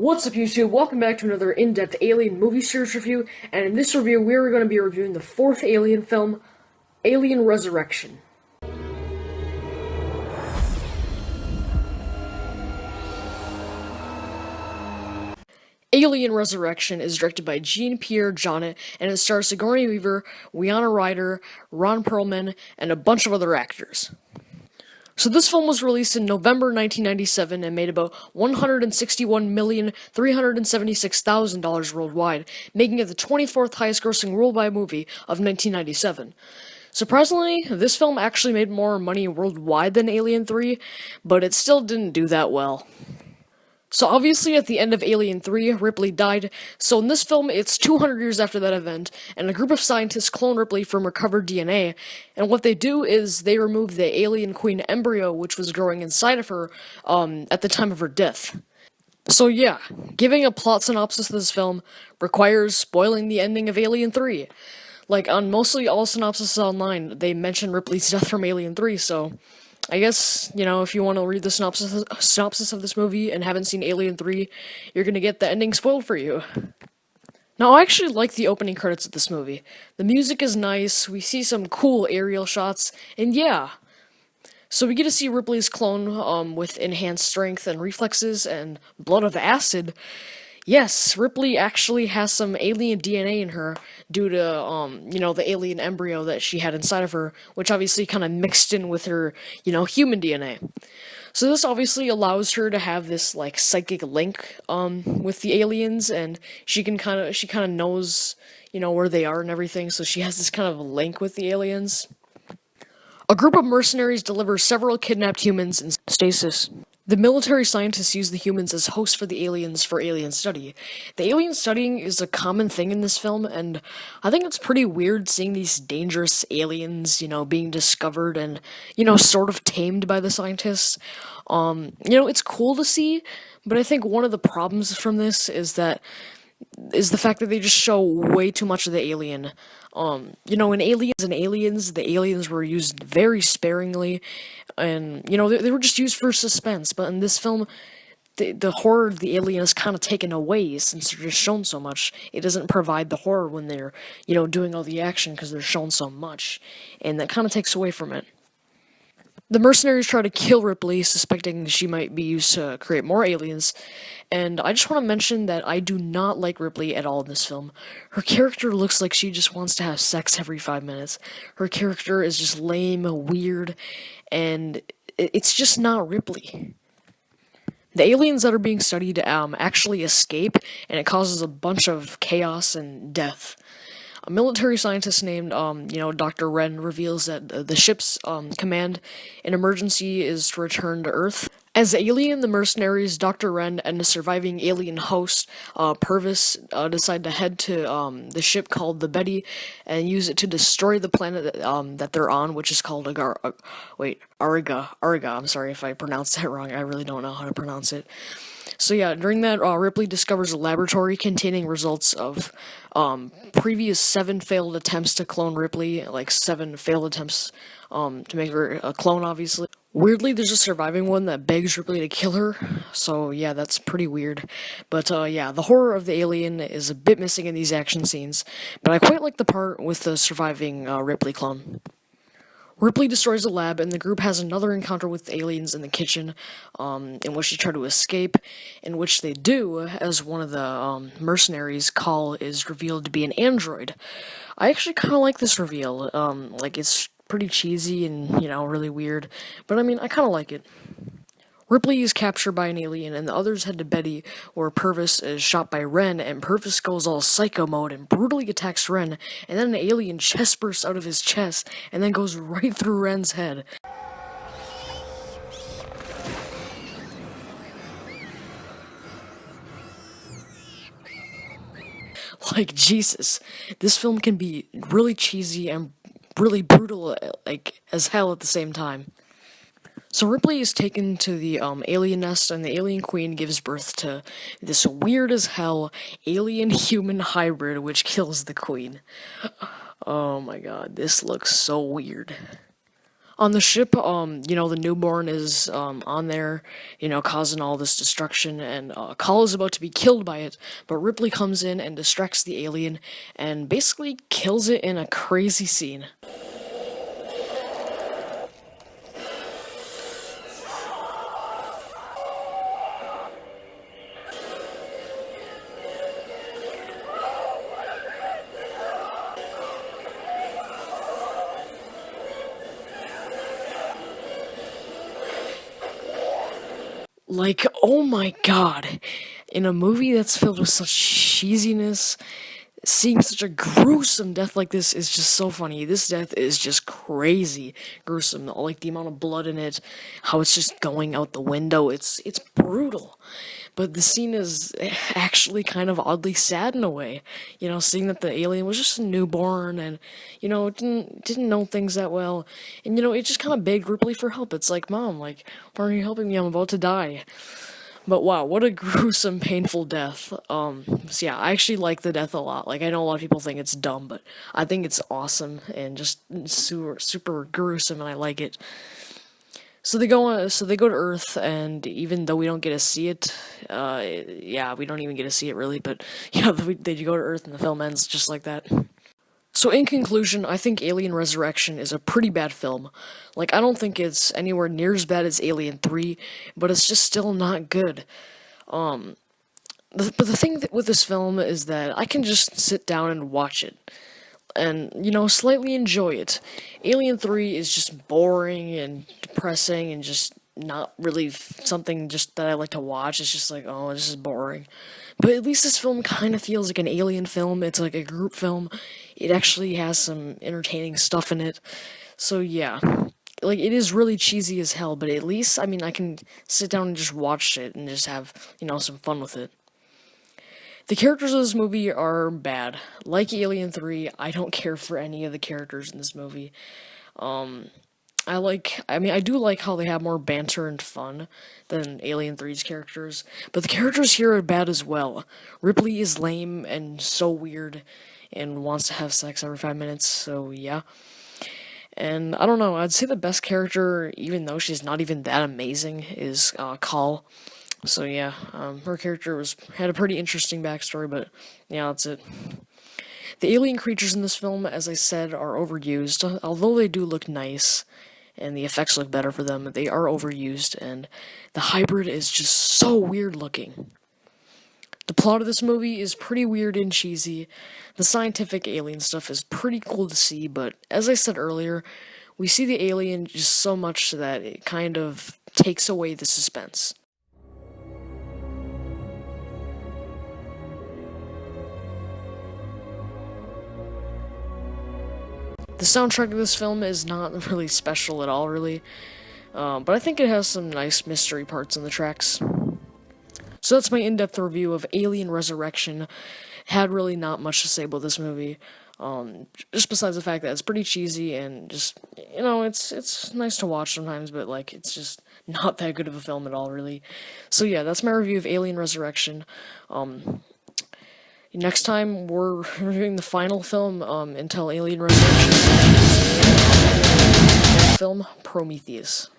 What's up YouTube? Welcome back to another in-depth Alien movie series review, and in this review we're going to be reviewing the fourth Alien film, Alien Resurrection. Alien Resurrection is directed by Jean-Pierre Jeunet, and it stars Sigourney Weaver, Winona Ryder, Ron Perlman, and a bunch of other actors. So this film was released in November 1997 and made about $161,376,000 worldwide, making it the 24th highest grossing worldwide movie of 1997. Surprisingly, this film actually made more money worldwide than Alien 3, but it still didn't do that well. So obviously at the end of Alien 3, Ripley died, so in this film it's 200 years after that event, and a group of scientists clone Ripley from recovered DNA, and what they do is they remove the alien queen embryo which was growing inside of her at the time of her death. So yeah, giving a plot synopsis of this film requires spoiling the ending of Alien 3. Like, on mostly all synopses online, they mention Ripley's death from Alien 3, so I guess, if you want to read the synopsis of this movie and haven't seen Alien 3, you're gonna get the ending spoiled for you. Now, I actually like the opening credits of this movie. The music is nice, we see some cool aerial shots, and yeah. So we get to see Ripley's clone, with enhanced strength and reflexes and blood of acid. Yes, Ripley actually has some alien DNA in her due to, the alien embryo that she had inside of her, which obviously kind of mixed in with her, human DNA. So this obviously allows her to have this, psychic link, with the aliens, and she kind of knows, where they are and everything, so she has this kind of link with the aliens. A group of mercenaries delivers several kidnapped humans in stasis. The military scientists use the humans as hosts for the aliens for alien study. The alien studying is a common thing in this film, and I think it's pretty weird seeing these dangerous aliens, being discovered and, sort of tamed by the scientists. It's cool to see, but I think one of the problems from this is the fact that they just show way too much of the alien. In Aliens, the aliens were used very sparingly, and, they were just used for suspense, but in this film, the horror of the alien is kind of taken away since they're just shown so much. It doesn't provide the horror when they're, doing all the action because they're shown so much, and that kind of takes away from it. The mercenaries try to kill Ripley, suspecting she might be used to create more aliens, and I just want to mention that I do not like Ripley at all in this film. Her character looks like she just wants to have sex every 5 minutes. Her character is just lame, weird, and it's just not Ripley. The aliens that are being studied actually escape, and it causes a bunch of chaos and death. A military scientist named, Dr. Wren reveals that the ship's command in emergency is to return to Earth. As Alien, the mercenaries, Dr. Wren, and the surviving alien host, Purvis, decide to head to the ship called the Betty and use it to destroy the planet that they're on, which is called Ariga. I'm sorry if I pronounced that wrong. I really don't know how to pronounce it. So yeah, during that, Ripley discovers a laboratory containing results of previous 7 failed attempts to clone Ripley, 7 failed attempts to make her a clone, obviously. Weirdly, there's a surviving one that begs Ripley to kill her, so yeah, that's pretty weird. But yeah, the horror of the alien is a bit missing in these action scenes, but I quite like the part with the surviving Ripley clone. Ripley destroys the lab, and the group has another encounter with aliens in the kitchen, in which they try to escape, in which they do, as one of the mercenaries, Call, is revealed to be an android. I actually kind of like this reveal. It's pretty cheesy and, really weird, but I kind of like it. Ripley is captured by an alien, and the others head to Betty, where Purvis is shot by Wren, and Purvis goes all psycho mode and brutally attacks Wren, and then an alien chest bursts out of his chest, and then goes right through Wren's head. Jesus, this film can be really cheesy and really brutal, as hell at the same time. So Ripley is taken to the alien nest, and the alien queen gives birth to this weird as hell alien-human hybrid which kills the queen. Oh my god, this looks so weird. On the ship, the newborn is on there, causing all this destruction, and Call is about to be killed by it, but Ripley comes in and distracts the alien and basically kills it in a crazy scene. Like, oh my god, in a movie that's filled with such cheesiness, seeing such a gruesome death like this is just so funny. This death is just crazy gruesome. Like the amount of blood in it, how it's just going out the window. It's brutal. But the scene is actually kind of oddly sad in a way. Seeing that the alien was just a newborn and didn't know things that well, and it just kind of begged Ripley for help. It's like, Mom, like, why aren't you helping me? I'm about to die. But wow, what a gruesome, painful death. So yeah, I actually like the death a lot. Like, I know a lot of people think it's dumb, but I think it's awesome and just super, super gruesome, and I like it. So they go to Earth, and even though we don't get to see it, yeah, we don't even get to see it really, but yeah, they go to Earth, and the film ends just like that. So in conclusion, I think Alien Resurrection is a pretty bad film. Like, I don't think it's anywhere near as bad as Alien 3, but it's just still not good. Um, but the thing with this film is that I can just sit down and watch it and, slightly enjoy it. Alien 3 is just boring and depressing and just not really something just that I like to watch. It's just like, oh, this is boring. But at least this film kind of feels like an alien film. It's like a group film. It actually has some entertaining stuff in it. So yeah, like, it is really cheesy as hell, but at least, I mean, I can sit down and just watch it and just have, some fun with it. The characters of this movie are bad. Like Alien 3, I don't care for any of the characters in this movie. Um, I do like how they have more banter and fun than Alien Three's characters, but the characters here are bad as well. Ripley is lame and so weird and wants to have sex every 5 minutes, so yeah. And I don't know, I'd say the best character, even though she's not even that amazing, is Call. So yeah, her character had a pretty interesting backstory, but yeah, that's it. The alien creatures in this film, as I said, are overused. Although they do look nice, and the effects look better for them, they are overused, and the hybrid is just so weird looking. The plot of this movie is pretty weird and cheesy. The scientific alien stuff is pretty cool to see, but as I said earlier, we see the alien just so much that it kind of takes away the suspense. The soundtrack of this film is not really special at all, really, but I think it has some nice mystery parts in the tracks. So that's my in-depth review of Alien Resurrection. Had really not much to say about this movie, just besides the fact that it's pretty cheesy and just, it's nice to watch sometimes, but like, it's just not that good of a film at all, really. So yeah, that's my review of Alien Resurrection. Next time we're reviewing the final film, until Alien Resurrection, film Prometheus.